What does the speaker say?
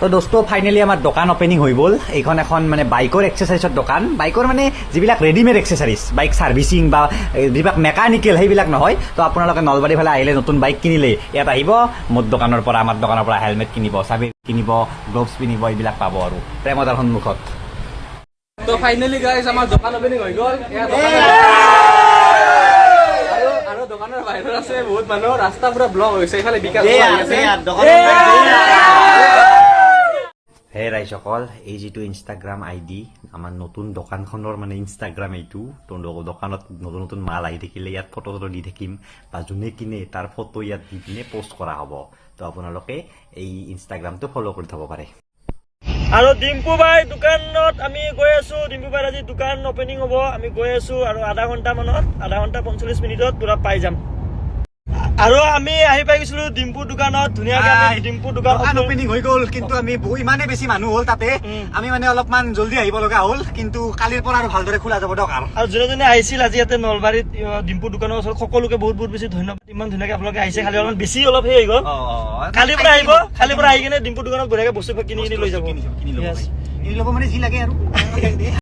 তো দোস্ত ফাইনেলি আমাৰ দোকান অপেনিং হৈ গ'ল। এইখন এখন মানে বাইকৰ এক্সেচাৰিজৰ দোকান। বাইকৰ মানে যিবিলাক ৰেডিমেড এক্সেচাৰিজ, বাইক ছাৰ্ভিচিং বা যিবিলাক মেকানিকেল সেইবিলাক নহয়। তো আপোনালোকে নলবাৰী ফালে আহিলে নতুন বাইক কিনিলে ইয়াত আহিব, মোৰ দোকানৰ পৰা আমাৰ দোকানৰ পৰা হেলমেট কিনিব, চাবি কিনিব, গ্লভছ পিন্ধিব, এইবিলাক পাব আৰু প্ৰেমদাৰ সন্মুখত। তো ফাইনেলি গাইজ আমাৰ দোকান অপেনিং হৈ গ'ল। আৰু দোকানৰ বাহিৰত আছে বহুত মানুহ, ৰাস্তা পুৰা ব্লক হৈছে, এইফালে বিকাশ হে ৰাইজসকল, এই যিটো ইনষ্টাগ্ৰাম আইডি আমাৰ নতুন দোকানখনৰ মানে ইনষ্টাগ্ৰাম এইটো, তো দোকানত নতুন নতুন মাল আহি থাকিলে ইয়াত ফটো দি থাকিম, বা যোনে কিনে তাৰ ফটো ইয়াত দি পিনে পষ্ট কৰা হ'ব। তো আপোনালোকে এই ইনষ্টাগ্ৰামটো ফ'ল' কৰি থ'ব পাৰে। আৰু ডিম্পু বাই দোকানত আমি গৈ আছো। ডিম্পু বাই আজি দোকান অপেনিং হ'ব, আমি গৈ আছো আৰু আধা ঘণ্টা 45 মিনিটত পুৰা পাই যাম। আৰু আমি আহি পাই গৈছিলো ডিম্পু দোকানত, ধুনীয়াকে আমি ডিম্পু দোকান অপেনিং হৈ গ'ল। কিন্তু আমি ইমানে বেছি মানুহ হ'ল তাতে, আমি মানে অলপমান জল্দি আহিব লগা হ'ল। কিন্তু কালিৰ পৰা আৰু ভালদৰে খোলা যাব দোকান। আৰু যোনে যোনে আহিছিল আজি ইয়াতে নলবাৰীত ডিম্পু দোকানৰ ওচৰত, সকলোকে বহুত বহুত বেছি ধন্যবাদ। ইমান ধুনীয়াকে আপোনালোকে আহিছে, খালি অলপমান বেছি অলপ সেই হৈ গ'ল। কালিৰ পৰা আহিব, কালিৰ পৰা আহি কিনে ডিম্পু দোকানত বঢ়িয়াকে বস্তু কিনি লৈ যাব। কিনি ল'ব মানে যি লাগে আৰু